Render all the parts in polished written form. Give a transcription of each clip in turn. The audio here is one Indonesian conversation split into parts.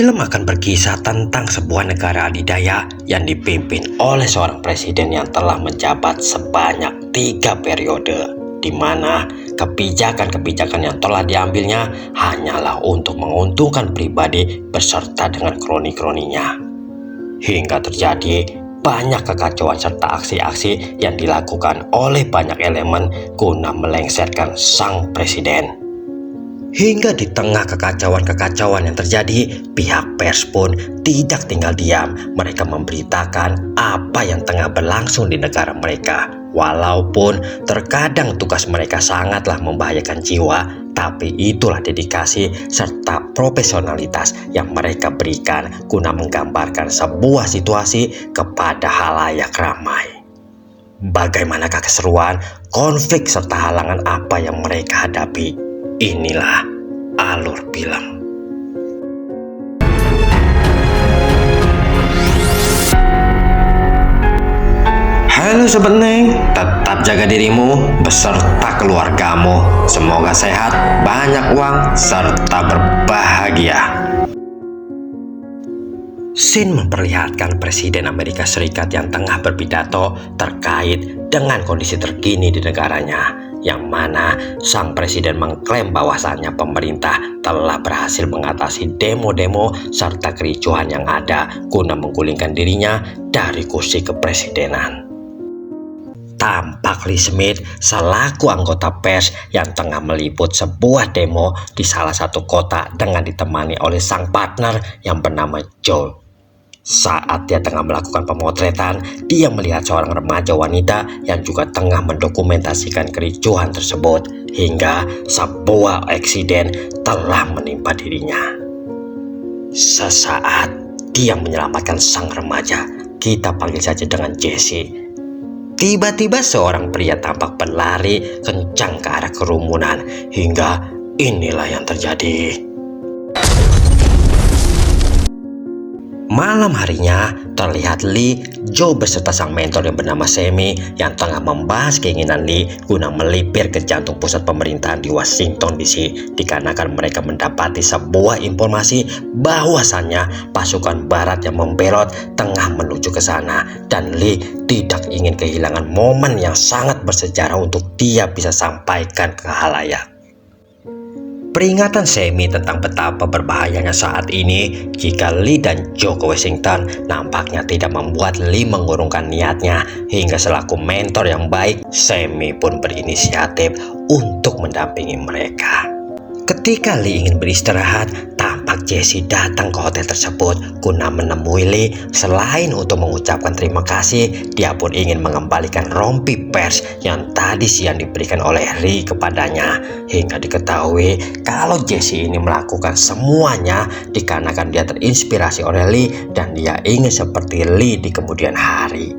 Film akan berkisah tentang sebuah negara adidaya yang dipimpin oleh seorang presiden yang telah menjabat sebanyak 3 periode, di mana kebijakan-kebijakan yang telah diambilnya hanyalah untuk menguntungkan pribadi beserta dengan kroni-kroninya. Hingga terjadi banyak kekacauan serta aksi-aksi yang dilakukan oleh banyak elemen guna melengsarkan sang presiden. Hingga di tengah kekacauan-kekacauan yang terjadi, pihak pers pun tidak tinggal diam. Mereka memberitakan apa yang tengah berlangsung di negara mereka. Walaupun terkadang tugas mereka sangatlah membahayakan jiwa, tapi itulah dedikasi serta profesionalitas yang mereka berikan guna menggambarkan sebuah situasi kepada halayak ramai. Bagaimanakah keseruan, konflik serta halangan apa yang mereka hadapi? Inilah alur film. Halo Sobat Neng, tetap jaga dirimu beserta keluargamu. Semoga sehat, banyak uang, serta berbahagia. Scene memperlihatkan Presiden Amerika Serikat yang tengah berpidato terkait dengan kondisi terkini di negaranya, yang mana sang presiden mengklaim bahwasannya pemerintah telah berhasil mengatasi demo-demo serta kericuhan yang ada guna menggulingkan dirinya dari kursi kepresidenan. Tampak Lee Smith selaku anggota pers yang tengah meliput sebuah demo di salah satu kota dengan ditemani oleh sang partner yang bernama Joe. Saat dia tengah melakukan pemotretan, dia melihat seorang remaja wanita yang juga tengah mendokumentasikan kericuhan tersebut hingga sebuah eksiden telah menimpa dirinya. Sesaat dia menyelamatkan sang remaja, kita panggil saja dengan Jesse. Tiba-tiba seorang pria tampak berlari kencang ke arah kerumunan hingga inilah yang terjadi. Malam harinya, terlihat Lee, Joe beserta sang mentor yang bernama Sammy yang tengah membahas keinginan Lee guna melipir ke jantung pusat pemerintahan di Washington DC, dikarenakan mereka mendapati sebuah informasi bahwasannya pasukan barat yang membelot tengah menuju ke sana, dan Lee tidak ingin kehilangan momen yang sangat bersejarah untuk dia bisa sampaikan ke halayak. Peringatan Sammy tentang betapa berbahayanya saat ini jika Lee dan Joe ke Washington nampaknya tidak membuat Lee mengurungkan niatnya, hingga selaku mentor yang baik, Sammy pun berinisiatif untuk mendampingi mereka. Ketika Lee ingin beristirahat, tampak Jesse datang ke hotel tersebut guna menemui Lee. Selain untuk mengucapkan terima kasih, dia pun ingin mengembalikan rompi pers yang tadi siang diberikan oleh Lee kepadanya. Hingga diketahui kalau Jesse ini melakukan semuanya dikarenakan dia terinspirasi oleh Lee dan dia ingin seperti Lee di kemudian hari.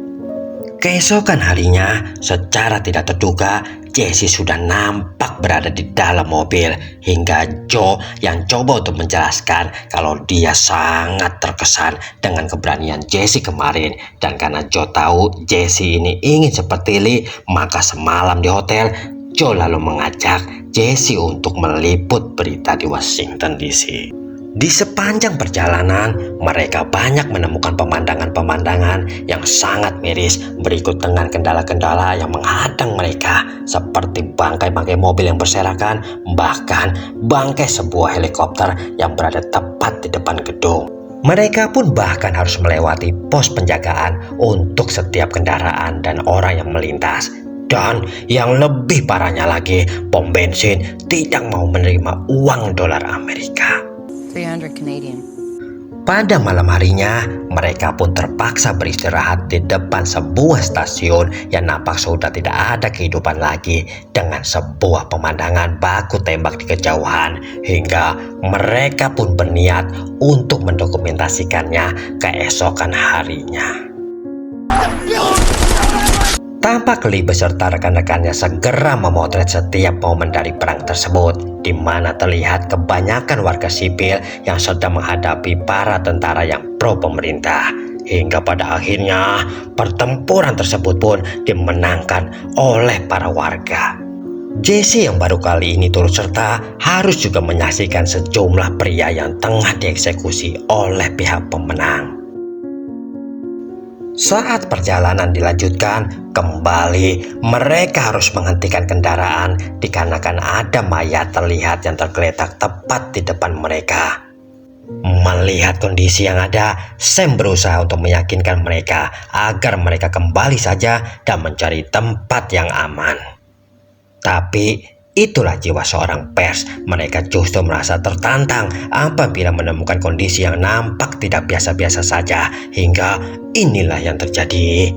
Keesokan harinya, secara tidak terduga, Jesse sudah nampak berada di dalam mobil, hingga Joe yang coba untuk menjelaskan kalau dia sangat terkesan dengan keberanian Jesse kemarin. Dan karena Joe tahu Jesse ini ingin seperti Lee, maka semalam di hotel, Joe lalu mengajak Jesse untuk meliput berita di Washington DC. Di sepanjang perjalanan, mereka banyak menemukan pemandangan-pemandangan yang sangat miris berikut dengan kendala-kendala yang menghadang mereka, seperti bangkai-bangkai mobil yang berserakan, bahkan bangkai sebuah helikopter yang berada tepat di depan gedung. Mereka pun bahkan harus melewati pos penjagaan untuk setiap kendaraan dan orang yang melintas. Dan yang lebih parahnya lagi, pom bensin tidak mau menerima uang dolar Amerika. 300 Canadian. Pada malam harinya, mereka pun terpaksa beristirahat di depan sebuah stasiun yang nampak sudah tidak ada kehidupan lagi, dengan sebuah pemandangan baku tembak di kejauhan, hingga mereka pun berniat untuk mendokumentasikannya keesokan harinya. Tampak Lee beserta rekan-rekannya segera memotret setiap momen dari perang tersebut, di mana terlihat kebanyakan warga sipil yang sedang menghadapi para tentara yang pro pemerintah. Hingga pada akhirnya pertempuran tersebut pun dimenangkan oleh para warga. Jesse yang baru kali ini turut serta harus juga menyaksikan sejumlah pria yang tengah dieksekusi oleh pihak pemenang. Saat perjalanan dilanjutkan, kembali mereka harus menghentikan kendaraan dikarenakan ada mayat terlihat yang tergeletak tepat di depan mereka. Melihat kondisi yang ada, Sam berusaha untuk meyakinkan mereka agar mereka kembali saja dan mencari tempat yang aman. Tapi itulah jiwa seorang pers, mereka justru merasa tertantang apabila menemukan kondisi yang nampak tidak biasa-biasa saja, hingga inilah yang terjadi.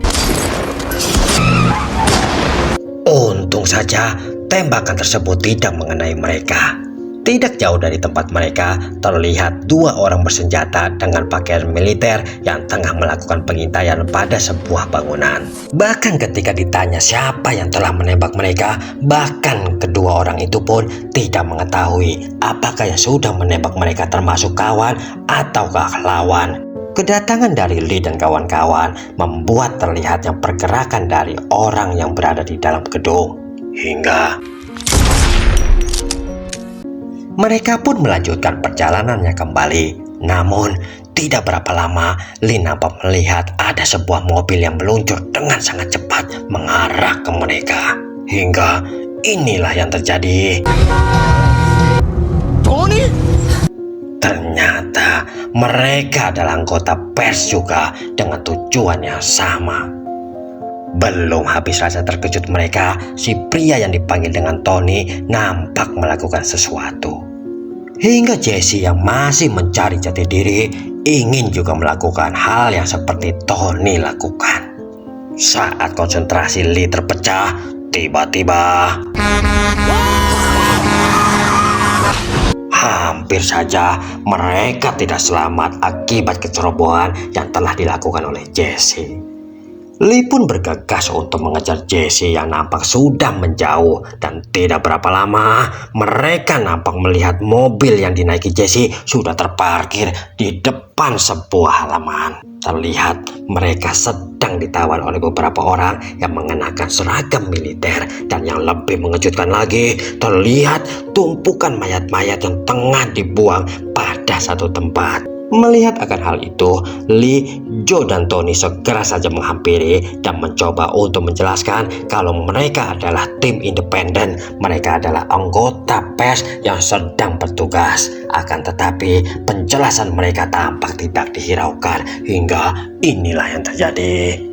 Untung saja tembakan tersebut tidak mengenai mereka. Tidak jauh dari tempat mereka terlihat dua orang bersenjata dengan pakaian militer yang tengah melakukan pengintaian pada sebuah bangunan. Bahkan ketika ditanya siapa yang telah menembak mereka, bahkan kedua orang itu pun tidak mengetahui apakah yang sudah menembak mereka termasuk kawan ataukah lawan. Kedatangan dari Lee dan kawan-kawan membuat terlihatnya pergerakan dari orang yang berada di dalam gedung. Hingga mereka pun melanjutkan perjalanannya kembali. Namun, tidak berapa lama, Lee nampak melihat ada sebuah mobil yang meluncur dengan sangat cepat mengarah ke mereka. Hingga inilah yang terjadi. Tony? Ternyata mereka adalah anggota pers juga dengan tujuan yang sama. Belum habis rasa terkejut mereka, si pria yang dipanggil dengan Tony nampak melakukan sesuatu. Hingga Jesse yang masih mencari jati diri ingin juga melakukan hal yang seperti Tony lakukan. Saat konsentrasi Lee terpecah, tiba-tiba hampir saja mereka tidak selamat akibat kecerobohan yang telah dilakukan oleh Jesse. Lee pun bergegas untuk mengejar Jesse yang nampak sudah menjauh, dan tidak berapa lama mereka nampak melihat mobil yang dinaiki Jesse sudah terparkir di depan sebuah halaman. Terlihat mereka sedang ditawan oleh beberapa orang yang mengenakan seragam militer, dan yang lebih mengejutkan lagi terlihat tumpukan mayat-mayat yang tengah dibuang pada satu tempat. Melihat akan hal itu, Lee, Joe, dan Tony segera saja menghampiri dan mencoba untuk menjelaskan kalau mereka adalah tim independen. Mereka adalah anggota pers yang sedang bertugas. Akan tetapi penjelasan mereka tampak tidak dihiraukan, hingga inilah yang terjadi.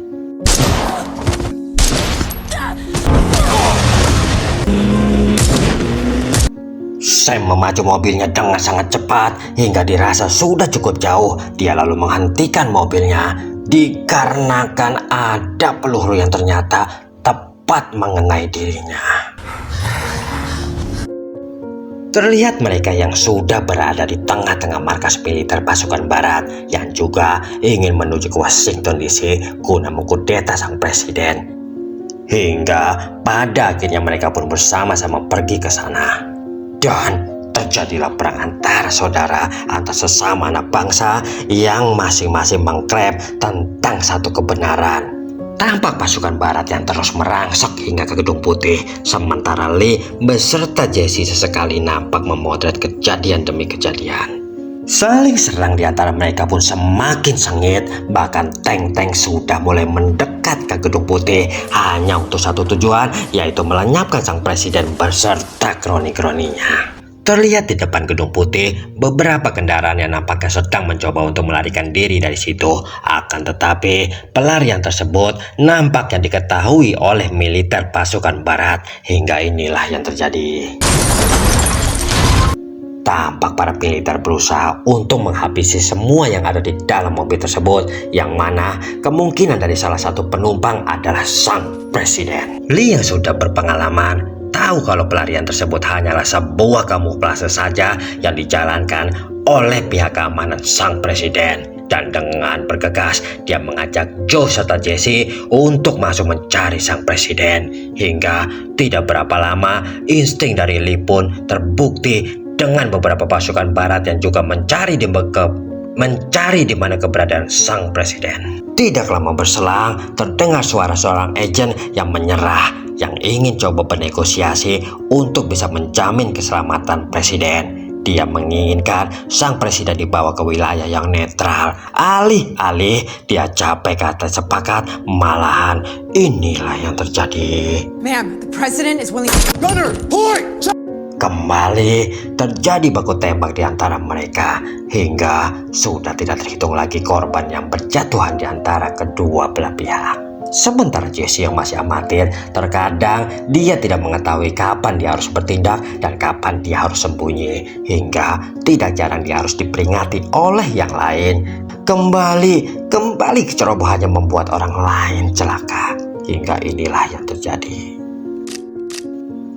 Sam memacu mobilnya dengan sangat cepat hingga dirasa sudah cukup jauh. Dia lalu menghentikan mobilnya dikarenakan ada peluru yang ternyata tepat mengenai dirinya. Terlihat mereka yang sudah berada di tengah-tengah markas militer pasukan barat yang juga ingin menuju ke Washington DC guna mengkudeta sang presiden. Hingga pada akhirnya mereka pun bersama-sama pergi ke sana. Dan terjadilah perang antara saudara, antar sesama anak bangsa yang masing-masing mengklaim tentang satu kebenaran. Tampak pasukan barat yang terus merangsek hingga ke Gedung Putih, sementara Lee beserta Jesse sesekali nampak memotret kejadian demi kejadian. Saling serang di antara mereka pun semakin sengit, bahkan tank-tank sudah mulai mendekat ke Gedung Putih hanya untuk satu tujuan, yaitu melenyapkan sang presiden beserta kroni-kroninya. Terlihat di depan Gedung Putih beberapa kendaraan yang nampaknya sedang mencoba untuk melarikan diri dari situ. Akan tetapi pelarian tersebut nampaknya diketahui oleh militer pasukan barat, hingga inilah yang terjadi. Tampak para militer berusaha untuk menghabisi semua yang ada di dalam mobil tersebut, yang mana kemungkinan dari salah satu penumpang adalah sang presiden. Lee yang sudah berpengalaman tahu kalau pelarian tersebut hanyalah sebuah kamuflase saja yang dijalankan oleh pihak keamanan sang presiden. Dan dengan bergegas dia mengajak Joe serta Jesse untuk masuk mencari sang presiden. Hingga tidak berapa lama insting dari Lee pun terbukti dengan beberapa pasukan barat yang juga mencari di mana keberadaan sang presiden. Tidak lama berselang, terdengar suara seorang agen yang menyerah, yang ingin coba bernegosiasi untuk bisa menjamin keselamatan presiden. Dia menginginkan sang presiden dibawa ke wilayah yang netral. Alih-alih dia capek kata sepakat, malahan inilah yang terjadi. Ma'am, the president is willing. Gunner, point! Kembali terjadi baku tembak di antara mereka, hingga sudah tidak terhitung lagi korban yang berjatuhan di antara kedua belah pihak. Sementara Jesse yang masih amatir, terkadang dia tidak mengetahui kapan dia harus bertindak dan kapan dia harus sembunyi, hingga tidak jarang dia harus diperingati oleh yang lain. Kembali kecerobohannya membuat orang lain celaka, hingga inilah yang terjadi.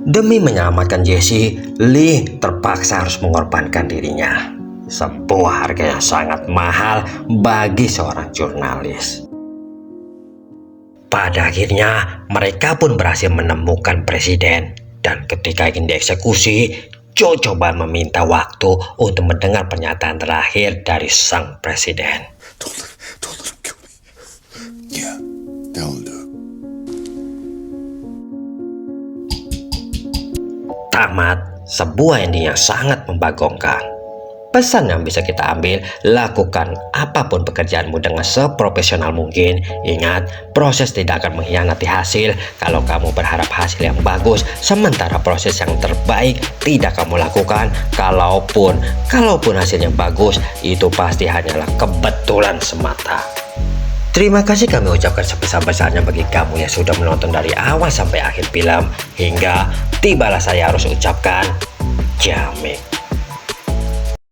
Demi menyelamatkan Jesse, Lee terpaksa harus mengorbankan dirinya. Sebuah harga yang sangat mahal bagi seorang jurnalis. Pada akhirnya, mereka pun berhasil menemukan presiden. Dan ketika ingin dieksekusi, Joe coba meminta waktu untuk mendengar pernyataan terakhir dari sang presiden. Don't let him kill me. Yeah, that'll do. Tamat, sebuah ending yang sangat membagongkan. Pesan yang bisa kita ambil, lakukan apapun pekerjaanmu dengan seprofesional mungkin. Ingat, proses tidak akan mengkhianati hasil. Kalau kamu berharap hasil yang bagus, sementara proses yang terbaik tidak kamu lakukan, kalaupun hasilnya bagus, itu pasti hanyalah kebetulan semata. Terima kasih kami ucapkan sebesar-besarnya bagi kamu yang sudah menonton dari awal sampai akhir film. Hingga tibalah saya harus ucapkan, jamin.